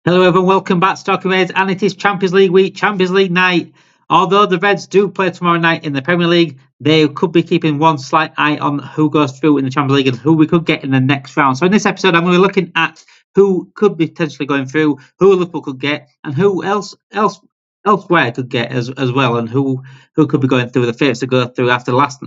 Hello everyone, welcome back to Talking Reds, and it is Champions League week, Champions League night. Although the Reds do play tomorrow night in the Premier League, they could be keeping one slight eye on who goes through in the Champions League and who we could get in the next round. So in this episode, I'm going to be looking at who could be potentially going through, who Liverpool could get, and who elsewhere could get as well, and who could be going through, the favourites to go through after last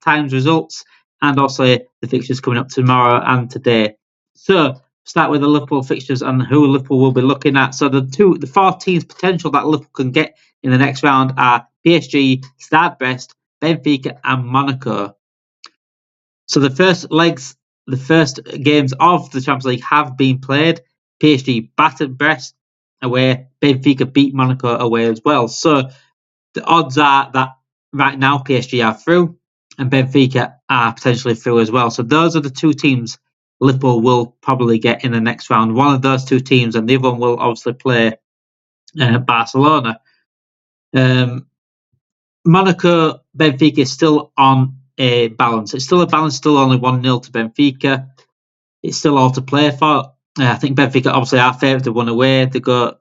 time's results, and also the fixtures coming up tomorrow and today. So start with the Liverpool fixtures and who Liverpool will be looking at. So the 4 teams potential that Liverpool can get in the next round are PSG, Stade Brest, Benfica, and Monaco. So the first games of the Champions League have been played. PSG battered Brest away. Benfica beat Monaco away as well. So the odds are that right now PSG are through and Benfica are potentially through as well. So those are the 2 teams Liverpool will probably get in the next round. One of those 2 teams, and the other one will obviously play Barcelona. Monaco, Benfica is still on a balance. It's still a balance, still only 1-0 to Benfica. It's still all to play for. I think Benfica obviously are favourites. They won away. They're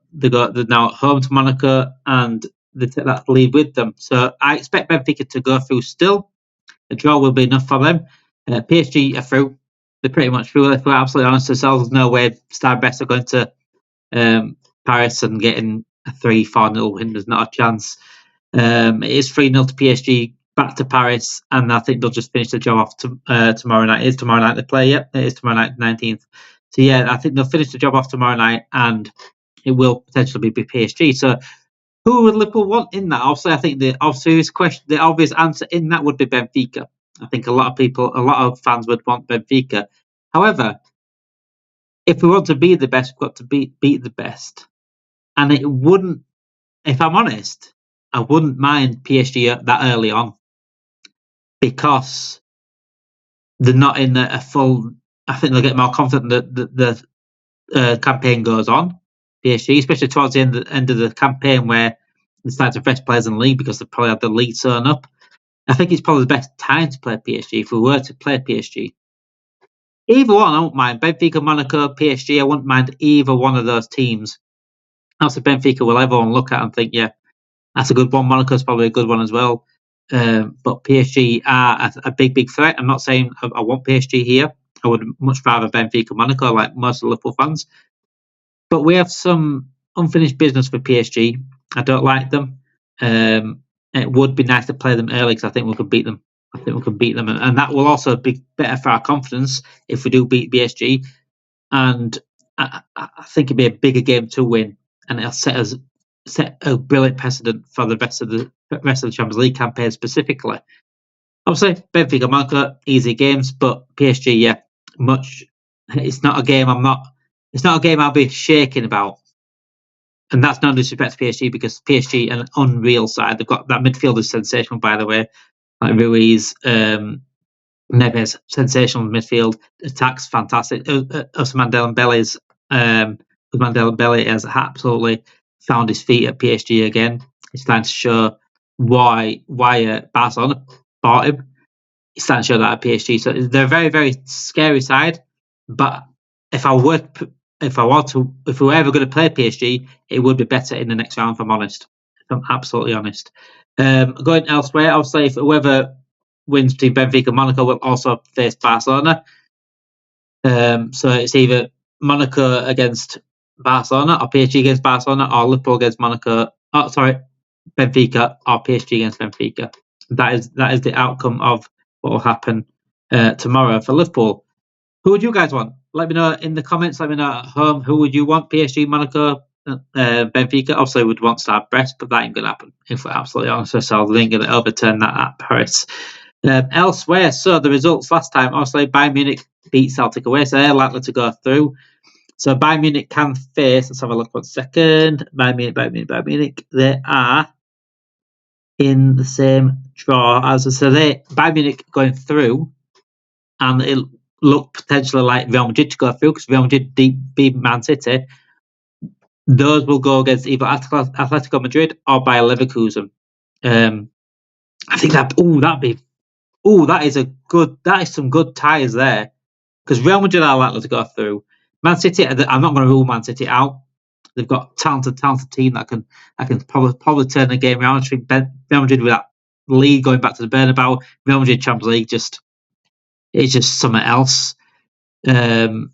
now at home to Monaco, and they take that lead with them. So I expect Benfica to go through still. A draw will be enough for them. PSG are through. They're pretty much through. If we're absolutely honest ourselves, there's no way Stade Brest are going to Paris and getting a 3-4-0 win. There's not a chance. It is 3-0 to PSG, back to Paris, and I think they'll just finish the job off tomorrow night. It is tomorrow night they play, yep. It is tomorrow night, 19th. So yeah, I think they'll finish the job off tomorrow night, and it will potentially be PSG. So who would Liverpool want in that? Obviously, I think the obvious answer in that would be Benfica. I think a lot of fans would want Benfica. However, if we want to be the best, we've got to beat the best. And it wouldn't, if I'm honest, I wouldn't mind PSG that early on because they're not in a full. I think they'll get more confident that the campaign goes on. PSG, especially towards the end of the campaign where they start to fresh players in the league because they've probably had the league sewn up. I think it's probably the best time to play PSG if we were to play PSG. Either one, I won't mind. Benfica, Monaco, PSG, I wouldn't mind either one of those teams. Also, Benfica will everyone look at and think, yeah, that's a good one. Monaco's probably a good one as well. But PSG are a big threat. I'm not saying I want PSG here. I would much rather Benfica, Monaco, like most of the Liverpool fans. But we have some unfinished business for PSG. I don't like them. It would be nice to play them early because I think we could beat them. And that will also be better for our confidence if we do beat PSG. And I think it'd be a bigger game to win, and it'll set a brilliant precedent for the rest of the Champions League campaign specifically. Obviously, Benfica, Monaco, easy games, but PSG, yeah, much. It's not a game I'll be shaking about. And that's no disrespect to PSG because PSG are an unreal side. They've got that midfield is sensational, by the way. Like Ruiz, Neves, sensational midfield. Attack's fantastic. Ousmane Dembele has absolutely found his feet at PSG again. He's starting to show why Barcelona bought him. He's starting to show that at PSG. So they're a very, very scary side. But if we were ever going to play PSG, it would be better in the next round, if I'm honest. If I'm absolutely honest. Going elsewhere, obviously, if whoever wins between Benfica and Monaco will also face Barcelona. So it's either Monaco against Barcelona, or PSG against Barcelona, or Liverpool against Monaco. Benfica, or PSG against Benfica. That is the outcome of what will happen tomorrow for Liverpool. Who would you guys want? Let me know in the comments. Let me know at home. Who would you want? PSG, Monaco, Benfica? Obviously, we'd want Stade Brest, but that ain't going to happen. If we're absolutely honest with ourselves, they ain't going to overturn that at Paris. Elsewhere, so the results last time, obviously, Bayern Munich beat Celtic away, so they're likely to go through. So Bayern Munich can face, let's have a look 1 second. Bayern Munich, they are in the same draw as, so Bayern Munich going through, and it look potentially like Real Madrid to go through because Real Madrid beat Man City. Those will go against either Atletico Madrid or Bayer Leverkusen. I think that is some good ties there because Real Madrid are likely to go through. Man City, I'm not going to rule Man City out. They've got talented team that can probably turn the game around. I think Real Madrid with that lead going back to the Bernabeu, Real Madrid Champions League it's just something else. Real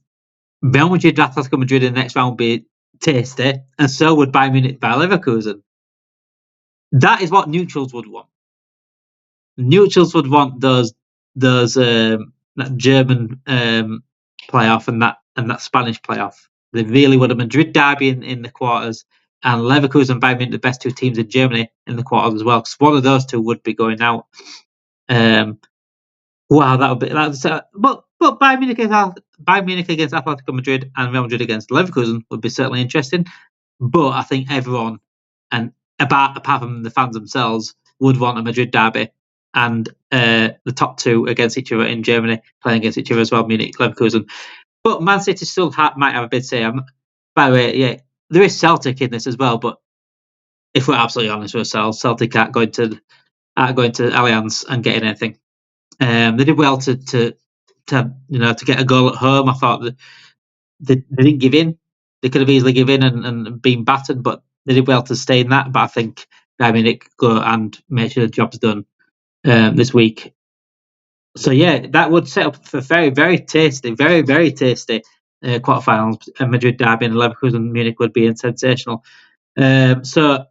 Madrid, Atletico Madrid in the next round would be tasty, and so would Bayern Munich by Leverkusen. That is what neutrals would want. Neutrals would want those that German playoff and that Spanish playoff. They really would. A Madrid derby in the quarters, and Leverkusen and Bayern Munich, the best two teams in Germany, in the quarters as well. Because one of those two would be going out. Wow, that would be. But Bayern Munich against Atletico Madrid and Real Madrid against Leverkusen would be certainly interesting. But I think everyone, and apart from the fans themselves, would want a Madrid derby and the top two against each other in Germany, playing against each other as well, Munich, Leverkusen. But Man City still might have a bit to say. By the way, yeah, there is Celtic in this as well. But if we're absolutely honest with ourselves, Celtic aren't going to Allianz and getting anything. They did well to get a goal at home. I thought that they didn't give in. They could have easily given in and been battered, but they did well to stay in that. But I think Bayern Munich go and make sure the job's done this week. So yeah, that would set up for very, very tasty quarterfinals. A Madrid derby and Leverkusen Munich would be sensational. So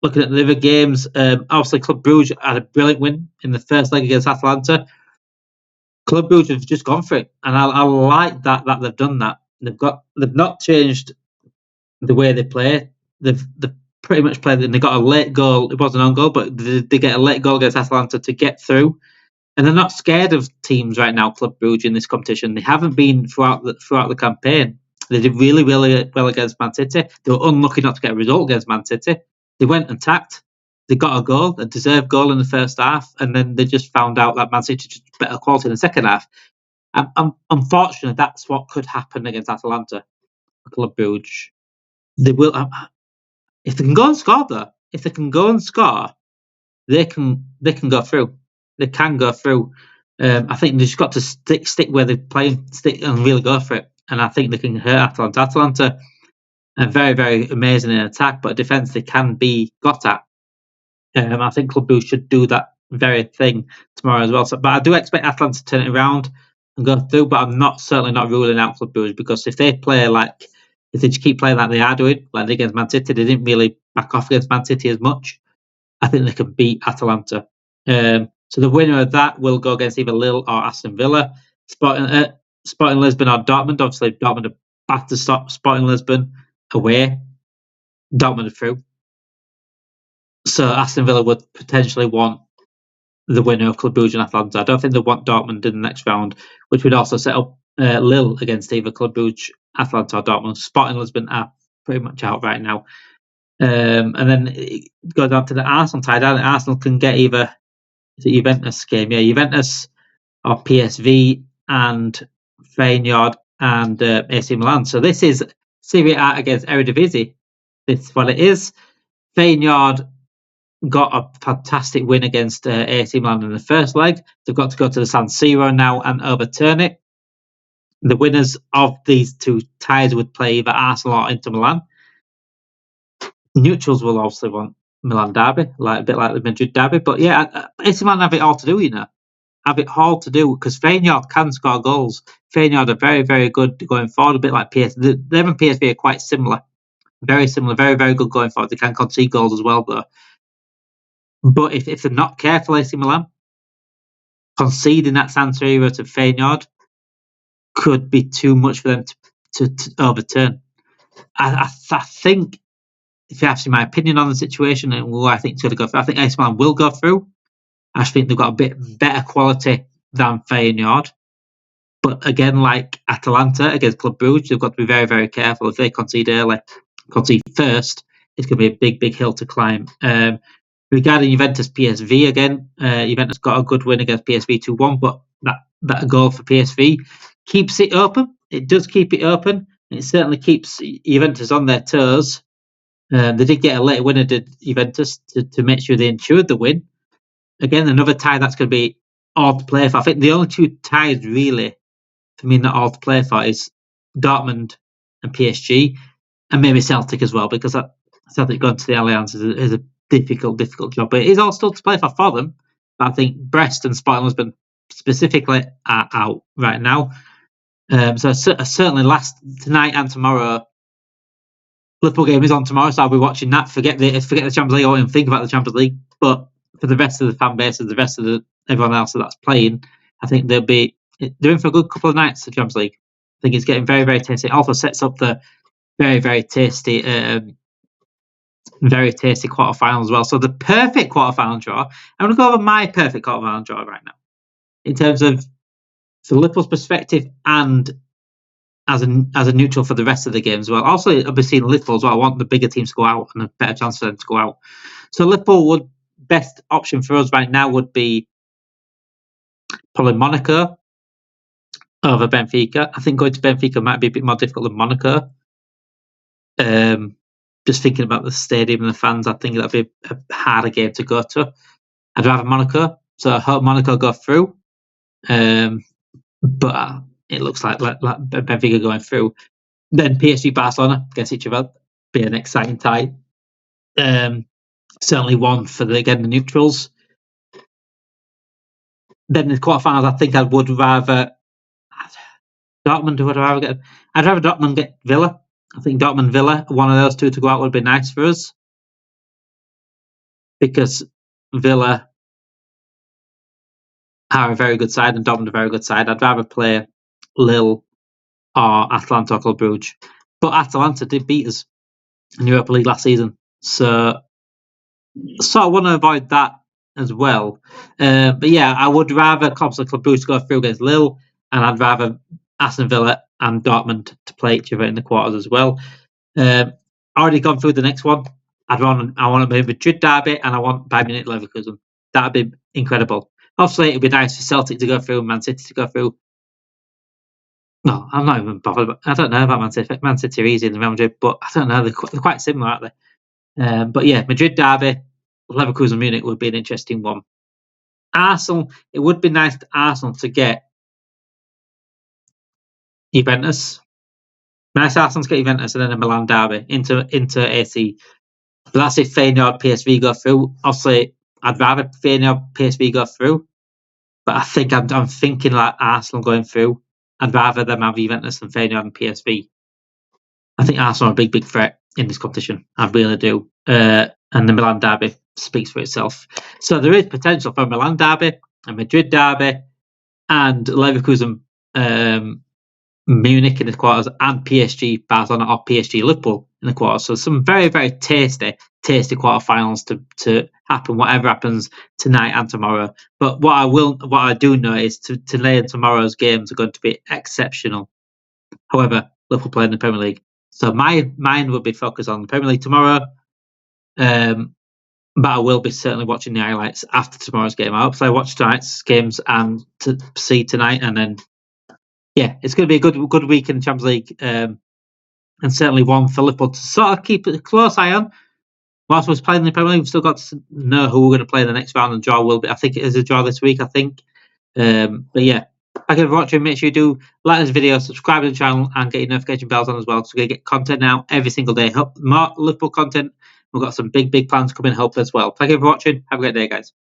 looking at the other games, obviously Club Brugge had a brilliant win in the first leg against Atalanta. Club Brugge have just gone for it, and I like that they've done that. They've not changed the way they play. They've pretty much played, and they got a late goal. It wasn't on goal, but they get a late goal against Atalanta to get through. And they're not scared of teams right now, Club Brugge, in this competition. They haven't been throughout the campaign. They did really, really well against Man City. They were unlucky not to get a result against Man City. They went and attacked. They got a goal, a deserved goal in the first half, and then they just found out that Man City just better quality in the second half. Unfortunately, that's what could happen against Atalanta, Club Brugge. They will, if they can go and score though. If they can go and score, they can go through. They can go through. I think they've just got to stick where they're playing, stick and really go for it. And I think they can hurt Atalanta. Atalanta are very, very amazing in attack, but defence they can be got at. I think Club Brugge should do that very thing tomorrow as well. So, but I do expect Atalanta to turn it around and go through. But I'm certainly not ruling out Club Brugge, because if they just keep playing like they are doing, like against Man City, they didn't really back off against Man City as much. I think they can beat Atalanta. So the winner of that will go against either Lille or Aston Villa. Sporting Lisbon or Dortmund. Obviously, Dortmund are back to stop Sporting Lisbon away. Dortmund are through. So Aston Villa would potentially want the winner of Club Brugge and Atalanta. I don't think they want Dortmund in the next round, which would also set up Lille against either Club Brugge, Atalanta or Dortmund. Sporting Lisbon are pretty much out right now. And then it goes on to the Arsenal tie down. Arsenal can get either the Juventus game, Juventus or PSV and Feyenoord and AC Milan. So this is Serie A against Eredivisie. This is what it is. Feyenoord got a fantastic win against AC Milan in the first leg. They've got to go to the San Siro now and overturn it. The winners of these two ties would play either Arsenal or Inter Milan. Neutrals will obviously want Milan derby, a bit like the Madrid derby. But yeah, AC Milan have it all to do, Have it all to do, because Feyenoord can score goals. Feyenoord are very, very good going forward, a bit like PSV. Them and PSV are quite similar. Very similar, very, very good going forward. They can concede goals as well, though. But if they're not careful, AC Milan, conceding that San Siro to Feyenoord could be too much for them to overturn. I think, if you ask me my opinion on the situation and who I think is going to go through, I think AC Milan will go through. I think they've got a bit better quality than Feyenoord. But again, like Atalanta against Club Brugge, they've got to be very, very careful. If they concede early, concede first, it's going to be a big, big hill to climb. Regarding Juventus PSV again, Juventus got a good win against PSV 2-1, but that goal for PSV keeps it open. It does keep it open. It certainly keeps Juventus on their toes. They did get a late winner, did Juventus, to make sure they ensured the win. Again, another tie that's going to be all to play for. I think the only two ties really, for me, not all to play for, is Dortmund and PSG. and maybe Celtic as well, because Celtic going to the Allianz is a difficult job. But it is all still to play for them. But I think Brest and Sporting Lisbon specifically are out right now. So certainly tonight and tomorrow. Liverpool game is on tomorrow, so I'll be watching that. Forget the Champions League. I won't even think about the Champions League. But for the rest of the fan base and the rest of everyone else that's playing, I think they're in for a good couple of nights. The Champions League. I think it's getting very, very tasty. It also sets up the very, very tasty quarterfinal as well. So the perfect quarterfinal draw. I'm going to go over my perfect quarterfinal draw right now, in terms of from Liverpool's perspective and as a neutral for the rest of the game as well. Also, I'll be seeing Liverpool as well. I want the bigger teams to go out and a better chance for them to go out. So Liverpool best option for us right now would be probably Monaco over Benfica. I think going to Benfica might be a bit more difficult than Monaco. Just thinking about the stadium and the fans, I think that'd be a harder game to go to. I'd rather Monaco, so I hope Monaco go through. But it looks like Benfica going through. Then PSG Barcelona against each other, be an exciting tie. Certainly one for the neutrals. Then the quarterfinals, I think I would rather Dortmund. I'd rather Dortmund get Villa. I think Dortmund Villa, one of those two to go out would be nice for us, because Villa are a very good side and Dortmund a very good side. I'd rather play Lille or Atalanta or Club Brugge. But Atalanta did beat us in Europa League last season. So I want to avoid that as well. But yeah, I would rather Club Brugge go through against Lille, and I'd rather Aston Villa and Dortmund to play each other in the quarters as well. Already gone through the next one. I want a Madrid derby, and I want Bayern Munich Leverkusen. That'd be incredible. Obviously, it'd be nice for Celtic to go through and Man City to go through. No, I'm not even bothered. I don't know about Man City. Man City are easy in the Real Madrid, but I don't know. They're quite similar, aren't they? But yeah, Madrid derby, Leverkusen Munich would be an interesting one. Arsenal, it would be nice to Arsenal to get Juventus. Nice Arsenal to get Juventus, and then a Milan derby into AC. But that's if Feyenoord PSV go through. Obviously, I'd rather Feyenoord PSV go through, but I think I'm thinking like Arsenal going through. I'd rather them have Juventus than Feyenoord and PSV. I think Arsenal are a big threat in this competition. I really do. And the Milan derby speaks for itself. So there is potential for a Milan derby, a Madrid derby, and Leverkusen Munich in the quarters, and PSG Barcelona or PSG Liverpool in the quarters. So some very, very tasty quarterfinals to happen, whatever happens tonight and tomorrow. But what I do know is today and tomorrow's games are going to be exceptional. However, Liverpool play in the Premier League, so my mind will be focused on the Premier League tomorrow. But I will be certainly watching the highlights after tomorrow's game. I hope I watch tonight's games and to see tonight, and then yeah, it's going to be a good week in the Champions League, and certainly one for Liverpool to sort of keep a close eye on. Whilst we're playing in the Premier League, we've still got to know who we're going to play in the next round, and draw will be. I think it is a draw this week. I think, but yeah, thank you for watching. Make sure you do like this video, subscribe to the channel, and get your notification bells on as well, so we get content now every single day. More Liverpool content. We've got some big plans coming, hopefully as well. Thank you for watching. Have a great day, guys.